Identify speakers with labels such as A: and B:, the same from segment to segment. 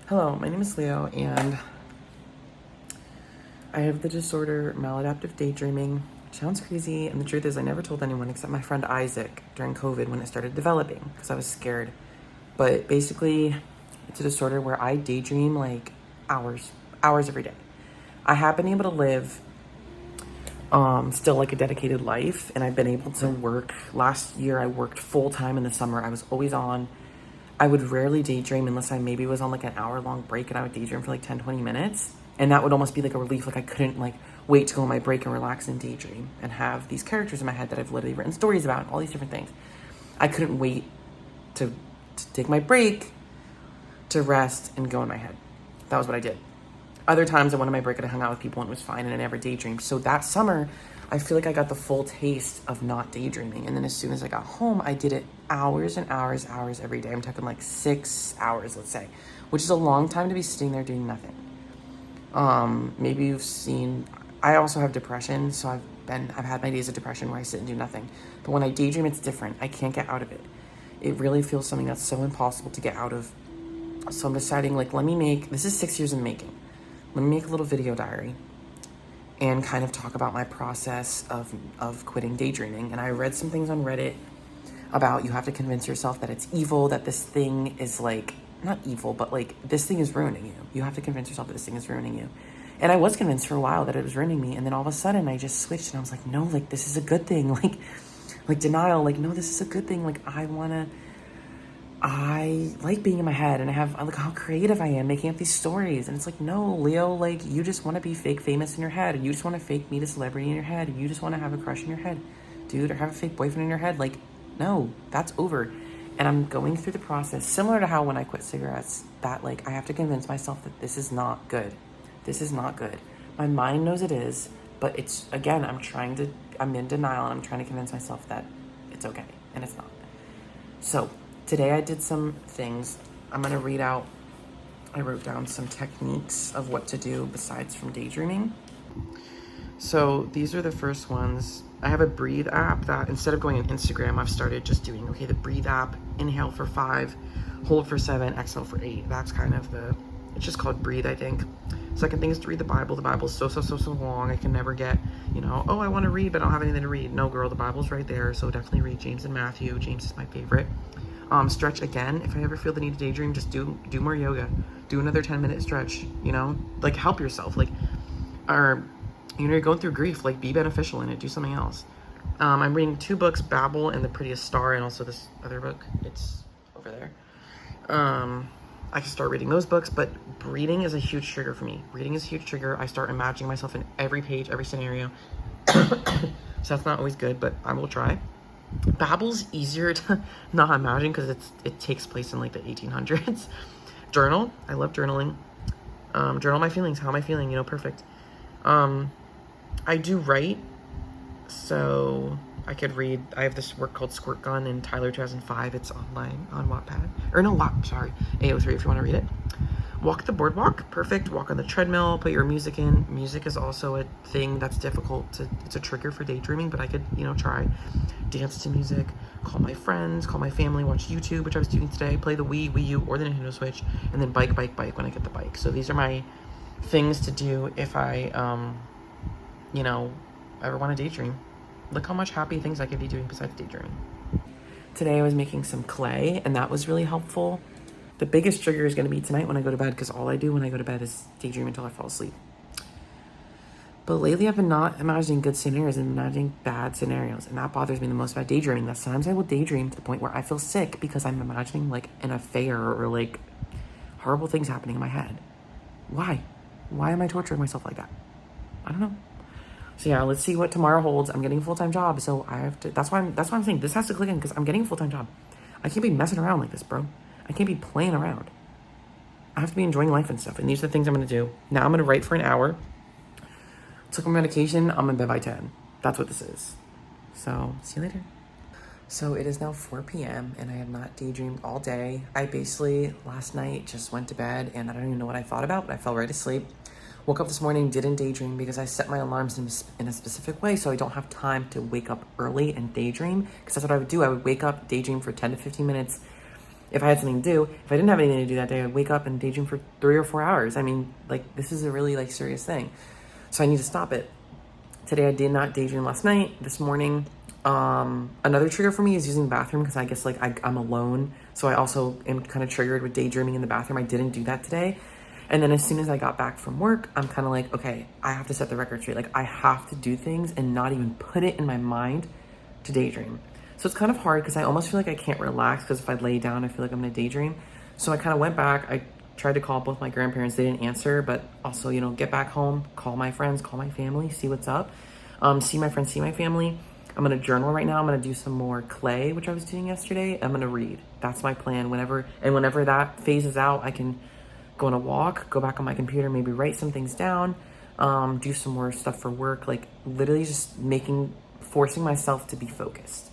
A: Hello, my name is Leo, and I have the disorder maladaptive daydreaming. Which sounds crazy, and the truth is I never told anyone except my friend Isaac during COVID when it started developing because I was scared. But basically, it's a disorder where I daydream like hours every day. I have been able to live still like a dedicated life, and I've been able to work. Last year I worked full time in the summer. I was always on. I would rarely daydream unless I maybe was on like an hour-long break, and I would daydream for like 10-20 minutes, and that would almost be like a relief. Like I couldn't like wait to go on my break and relax and daydream and have these characters in my head that I've literally written stories about and all these different things. I couldn't wait to take my break, to rest and go in my head. That was what I did. Other times I went on my break and I hung out with people and it was fine, and I never daydreamed. So that summer, I feel like I got the full taste of not daydreaming. And then as soon as I got home, I did it hours and hours every day. I'm talking like 6 hours, let's say, which is a long time to be sitting there doing nothing. Maybe you've seen, I also have depression. So I've had my days of depression where I sit and do nothing. But when I daydream, it's different. I can't get out of it. It really feels something that's so impossible to get out of. So I'm deciding, like, this is 6 years in the making. Let me make a little video diary and kind of talk about my process of quitting daydreaming. And I read some things on Reddit about you have to convince yourself that it's evil, that this thing is like, not evil, but like this thing is ruining you. You have to convince yourself that this thing is ruining you. And I was convinced for a while that it was ruining me. And then all of a sudden I just switched and I was like, no, like this is a good thing. Like denial, like, no, this is a good thing. Like I like being in my head, and I look how creative I am making up these stories. And it's like, no, Leo, like you just want to be fake famous in your head, and you just want to fake meet a celebrity in your head, and you just want to have a crush in your head, dude, or have a fake boyfriend in your head. Like, no, that's over. And I'm going through the process similar to how when I quit cigarettes, that like I have to convince myself that this is not good. This is not good. My mind knows it is, but it's, again, I'm in denial, and I'm trying to convince myself that it's okay, and it's not. So today I did some things. I'm going to read out, I wrote down some techniques of what to do besides from daydreaming. So these are the first ones. I have a breathe app that instead of going on Instagram, I've started just doing, okay, the breathe app, inhale for 5, hold for 7, exhale for 8. That's kind of it's just called breathe, I think. Second thing is to read the Bible. The Bible's so long. I can never get, oh, I want to read, but I don't have anything to read. No, girl, the Bible's right there. So definitely read James and Matthew. James is my favorite. Stretch again. If I ever feel the need to daydream, just do more yoga. Do another 10-minute stretch, like help yourself. Like, or, you're going through grief, like be beneficial in it. Do something else. I'm reading 2 books, Babel and The Prettiest Star, and also this other book. It's over there. I can start reading those books, but reading is a huge trigger for me. Reading is a huge trigger. I start imagining myself in every page, every scenario. So that's not always good, but I will try. Babel's easier to not imagine because it takes place in like the 1800s. Journal. I love journaling. Journal my feelings. How am I feeling? Perfect. I do write, so I could read. I have this work called Squirt Gun in Tyler 2005. It's online on Wattpad. AO3 if you want to read it. Walk the boardwalk. Perfect. Walk on the treadmill. Put your music in. Music is also a thing that's difficult it's a trigger for daydreaming, but I could, try. Dance to music. Call my friends. Call my family. Watch YouTube, which I was doing today. Play the Wii U, or the Nintendo Switch. And then bike when I get the bike. So these are my things to do if I, ever want to daydream. Look how much happy things I could be doing besides daydreaming. Today I was making some clay, and that was really helpful. The biggest trigger is going to be tonight when I go to bed, because all I do when I go to bed is daydream until I fall asleep. But lately I've been not imagining good scenarios and imagining bad scenarios, and that bothers me the most about daydreaming. That sometimes I will daydream to the point where I feel sick because I'm imagining like an affair or like horrible things happening in my head. Why? Why am I torturing myself like that? I don't know. So yeah, let's see what tomorrow holds. I'm getting a full-time job, so I have to, that's why I'm saying this has to click in, because I'm getting a full-time job. I can't be messing around like this, bro. I can't be playing around. I have to be enjoying life and stuff, and these are the things I'm going to do. Now I'm going to write for an hour. Took my medication. I'm in bed by 10. That's what this is. So, see you later. So it is now 4 p.m. and I have not daydreamed all day. I basically, last night, just went to bed, and I don't even know what I thought about, but I fell right asleep. Woke up this morning, didn't daydream because I set my alarms in a specific way so I don't have time to wake up early and daydream, because that's what I would do. I would wake up, daydream for 10 to 15 minutes, if I had something to do. If I didn't have anything to do that day, I'd wake up and daydream for 3 or 4 hours. I mean, like, this is a really, like, serious thing. So I need to stop it. Today I did not daydream last night. This morning, another trigger for me is using the bathroom because I guess, like, I'm alone. So I also am kind of triggered with daydreaming in the bathroom. I didn't do that today. And then as soon as I got back from work, I'm kind of like, okay, I have to set the record straight. Like, I have to do things and not even put it in my mind to daydream. So it's kind of hard because I almost feel like I can't relax because if I lay down, I feel like I'm gonna daydream. So I kind of went back. I tried to call both my grandparents. They didn't answer, but also, you know, get back home, call my friends, call my family, see what's up. See my friends, see my family. I'm gonna journal right now. I'm gonna do some more clay, which I was doing yesterday. I'm gonna read. That's my plan. Whenever that phases out, I can go on a walk, go back on my computer, maybe write some things down, do some more stuff for work, like literally just forcing myself to be focused.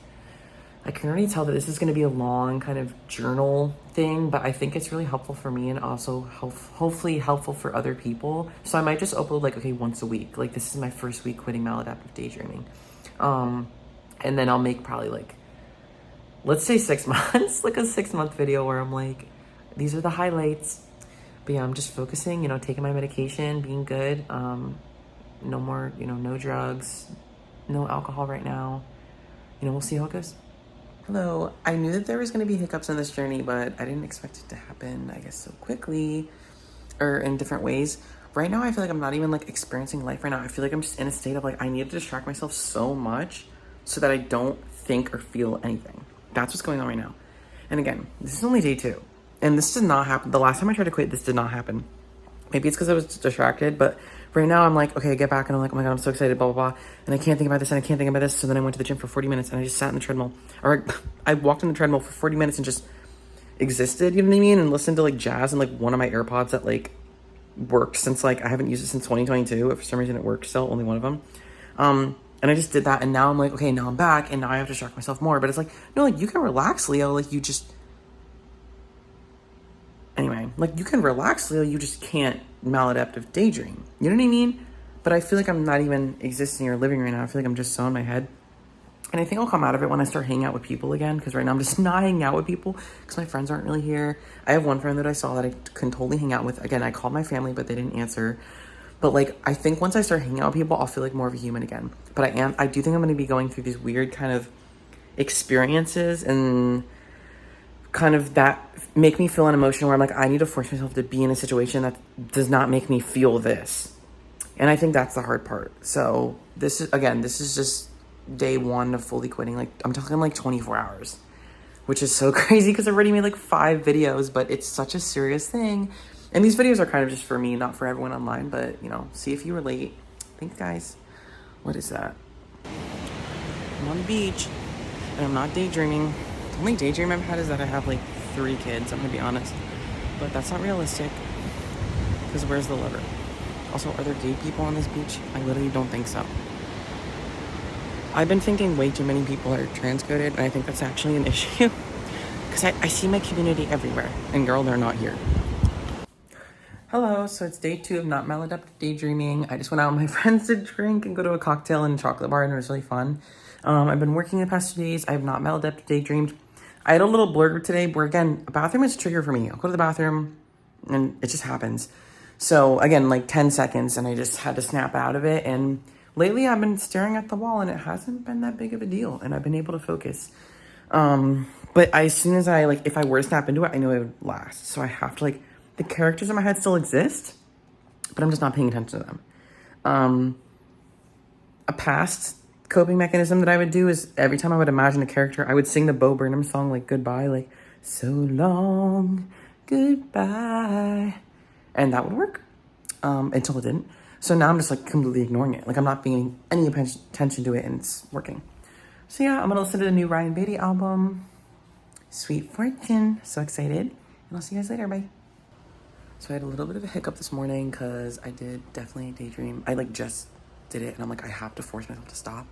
A: I can already tell that this is going to be a long kind of journal thing, but I think it's really helpful for me and also hopefully helpful for other people. So I might just upload like, okay, once a week. Like this is my first week quitting maladaptive daydreaming. And then I'll make probably like, let's say 6 months, like a 6-month video where I'm like, these are the highlights. But yeah, I'm just focusing, you know, taking my medication, being good. No more, you know, no drugs, no alcohol right now. You know, we'll see how it goes. Hello. I knew that there was going to be hiccups on this journey, but I didn't expect it to happen, I guess, so quickly or in different ways. Right now, I feel like I'm not even like experiencing life right now. I feel like I'm just in a state of like, I need to distract myself so much so that I don't think or feel anything. That's what's going on right now. And again, this is only day 2. And this did not happen. The last time I tried to quit, this did not happen. Maybe it's because I was distracted, but right now I'm like, okay, I get back and I'm like, oh my God, I'm so excited, blah, blah, blah. And I can't think about this and I can't think about this. So then I went to the gym for 40 minutes and I just sat in the treadmill. Or I walked in the treadmill for 40 minutes and just existed, you know what I mean? And listened to like jazz and like one of my AirPods that like worked since like, I haven't used it since 2022. If for some reason it worked still, only one of them. And I just did that and now I'm like, okay, now I'm back and now I have to distract myself more. But it's like, no, like you can relax, Leo. Like you just... Anyway, like you can relax, Leo, you just can't maladaptive daydream. You know what I mean? But I feel like I'm not even existing or living right now. I feel like I'm just so in my head. And I think I'll come out of it when I start hanging out with people again. Because right now I'm just not hanging out with people because my friends aren't really here. I have one friend that I saw that I can totally hang out with. Again, I called my family, but they didn't answer. But like, I think once I start hanging out with people, I'll feel like more of a human again. But I do think I'm going to be going through these weird kind of experiences and kind of that make me feel an emotion where I'm like, I need to force myself to be in a situation that does not make me feel this. And I think that's the hard part. So this is just day 1 of fully quitting. Like I'm talking like 24 hours, which is so crazy because I've already made like 5 videos, but it's such a serious thing. And these videos are kind of just for me, not for everyone online, but you know, see if you relate. Thanks guys. What is that? I'm on the beach and I'm not daydreaming. The only daydream I've had is that I have like 3 kids, I'm gonna be honest. But that's not realistic. Because where's the lover? Also, are there gay people on this beach? I literally don't think so. I've been thinking way too many people are transcoded, and I think that's actually an issue. Because I see my community everywhere. And girl, they're not here. Hello, so it's day 2 of not maladaptive daydreaming. I just went out with my friends to drink and go to a cocktail and chocolate bar, and it was really fun. I've been working the past 2 days. I have not maladaptive daydreamed. I had a little blurb today where, again, a bathroom is a trigger for me. I'll go to the bathroom, and it just happens. So, again, like 10 seconds, and I just had to snap out of it. And lately, I've been staring at the wall, and it hasn't been that big of a deal, and I've been able to focus. But as soon as I, like, if I were to snap into it, I know it would last. So I have to, like, the characters in my head still exist, but I'm just not paying attention to them. A past coping mechanism that I would do is every time I would imagine a character, I would sing the Bo Burnham song, like, goodbye, like, so long, goodbye. And that would work, until it didn't. So now I'm just, like, completely ignoring it. Like, I'm not paying any attention to it, and it's working. So yeah, I'm gonna listen to the new Ryan Beatty album, Sweet Fortune. So excited. And I'll see you guys later, bye. So I had a little bit of a hiccup this morning because I did definitely daydream. I, like, just did it, and I'm like, I have to force myself to stop.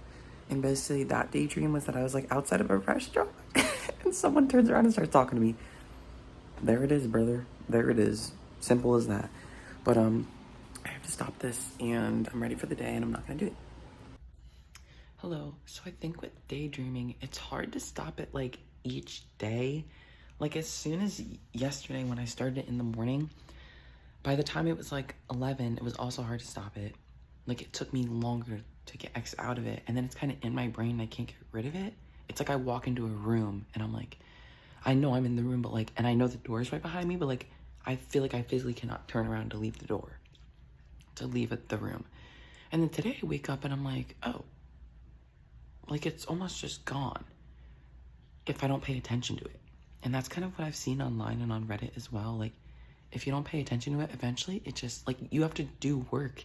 A: And basically that daydream was that I was, like, outside of a restaurant, and someone turns around and starts talking to me. There it is, brother. There it is. Simple as that. But I have to stop this, and I'm ready for the day, and I'm not gonna do it. Hello. So I think with daydreaming, it's hard to stop it like each day. Like, as soon as yesterday when I started it in the morning, by the time it was like 11, it was also hard to stop it. Like, it took me longer to get X out of it. And then it's kind of in my brain and I can't get rid of it. It's like I walk into a room and I'm like, I know I'm in the room, but like, and I know the door's right behind me, but like, I feel like I physically cannot turn around to leave the door, to leave the room. And then today I wake up and I'm like, oh, like it's almost just gone if I don't pay attention to it. And that's kind of what I've seen online and on Reddit as well. Like, if you don't pay attention to it, eventually it just, like, you have to do work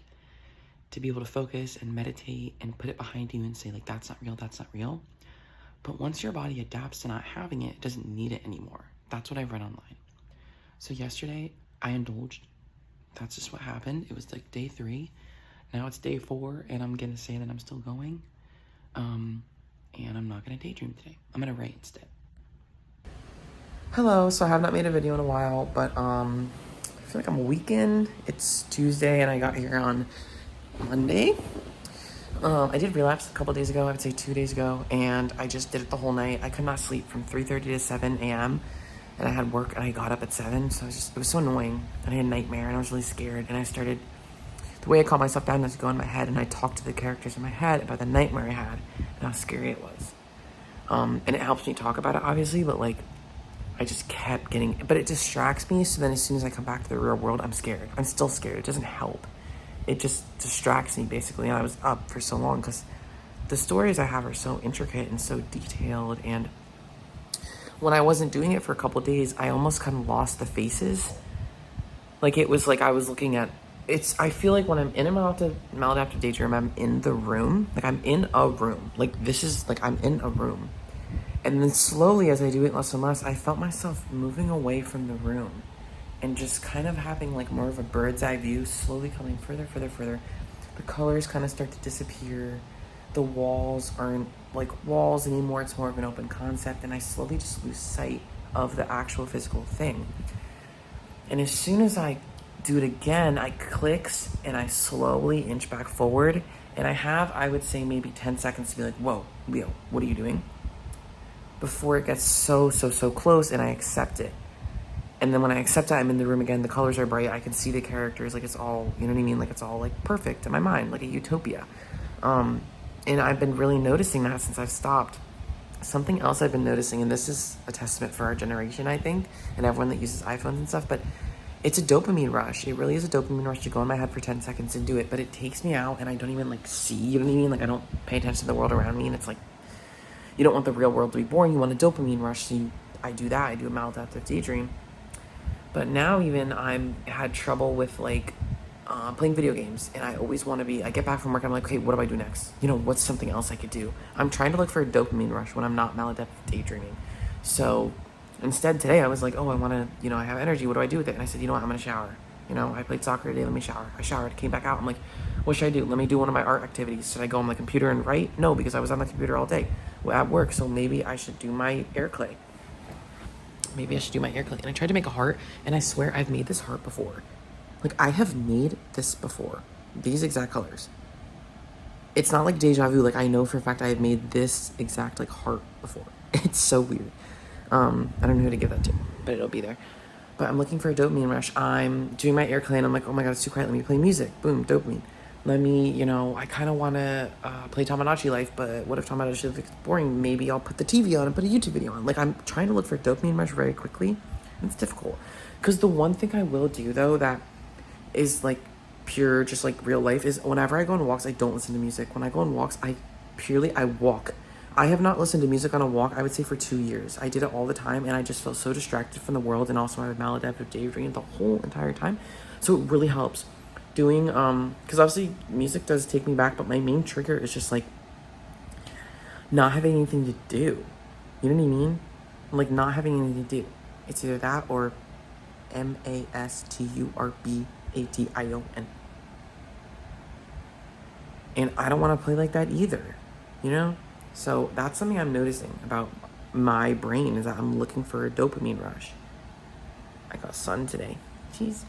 A: to be able to focus and meditate and put it behind you and say, like, that's not real, that's not real. But once your body adapts to not having it, it doesn't need it anymore. That's what I've read online. So yesterday, I indulged. That's just what happened. It was like day 3. Now it's day 4, and I'm gonna say that I'm still going. And I'm not gonna daydream today. I'm gonna write instead. Hello, so I have not made a video in a while, but I feel like I'm a weekend. It's Tuesday, and I got here on Monday. I did relapse a couple days ago, I would say 2 days ago, and I just did it the whole night. I could not sleep from 3:30 to 7 a.m., and I had work, and I got up at 7, so it was so annoying. And I had a nightmare, and I was really scared, and the way I calmed myself down is to go in my head, and I talked to the characters in my head about the nightmare I had, and how scary it was. And it helps me talk about it, obviously, but like, I just kept but it distracts me, so then as soon as I come back to the real world, I'm scared. I'm still scared. It doesn't help. It just distracts me, basically, and I was up for so long, because the stories I have are so intricate and so detailed, and when I wasn't doing it for a couple days, I almost kind of lost the faces. Like, it was like I was looking at, I feel like when I'm in a maladaptive daydream, I'm in the room. Like, I'm in a room. Like, this is, like, I'm in a room. And then slowly, as I do it less and less, I felt myself moving away from the room and just kind of having, like, more of a bird's eye view, slowly coming further, further, further. The colors kind of start to disappear. The walls aren't, like, walls anymore. It's more of an open concept. And I slowly just lose sight of the actual physical thing. And as soon as I do it again, I clicks and I slowly inch back forward. And I would say, maybe 10 seconds to be like, whoa, Leo, what are you doing? Before it gets so close, and I accept it. And then when I accept it, I'm in the room again. The colors are bright. I can see the characters. Like, it's all, you know what I mean? Like, it's all, like, perfect in my mind, like a utopia. And I've been really noticing that since I've stopped. Something else I've been noticing, and this is a testament for our generation, I think, and everyone that uses iPhones and stuff, but it's a dopamine rush. It really is a dopamine rush to go in my head for 10 seconds and do it, but it takes me out, and I don't even, like, see, you know what I mean? Like, I don't pay attention to the world around me, and it's like, you don't want the real world to be boring. You want a dopamine rush, so I do that. I do a maladaptive daydream. But now even I'm had trouble with, like, playing video games, and I always want to I get back from work, and I'm like, okay, what do I do next? You know, what's something else I could do? I'm trying to look for a dopamine rush when I'm not maladaptive daydreaming. So instead today I was like, oh, I want to, you know, I have energy. What do I do with it? And I said, you know what, I'm going to shower. You know, I played soccer today, let me shower. I showered, came back out. I'm like, what should I do? Let me do one of my art activities. Should I go on my computer and write? No, because I was on the computer all day at work, so maybe I should do my air clay. Maybe I should do my air clay. And I tried to make a heart, and I swear I've made this heart before. Like, I have made this before. These exact colors. It's not like deja vu. Like, I know for a fact I have made this exact, like, heart before. It's so weird. I don't know who to give that to, but it'll be there. But I'm looking for a dopamine rush. I'm doing my air clay, and I'm like, oh my god, it's too quiet. Let me play music. Boom, dopamine. Let me, you know, I kind of want to play Tamagotchi Life, but what if Tamagotchi Life is boring? Maybe I'll put the TV on and put a YouTube video on. Like, I'm trying to look for dopamine rush very quickly. It's difficult. Because the one thing I will do, though, that is, like, pure, just, like, real life, is whenever I go on walks, I don't listen to music. When I go on walks, I walk. I have not listened to music on a walk, I would say, for 2 years. I did it all the time, and I just felt so distracted from the world, and also I had maladaptive daydream the whole entire time. So it really helps. Doing, because obviously music does take me back, but my main trigger is just, like, not having anything to do. You know what I mean? Like, not having anything to do. It's either that or masturbation. And I don't want to play like that either, you know? So that's something I'm noticing about my brain, is that I'm looking for a dopamine rush. I got sun today. Jeez.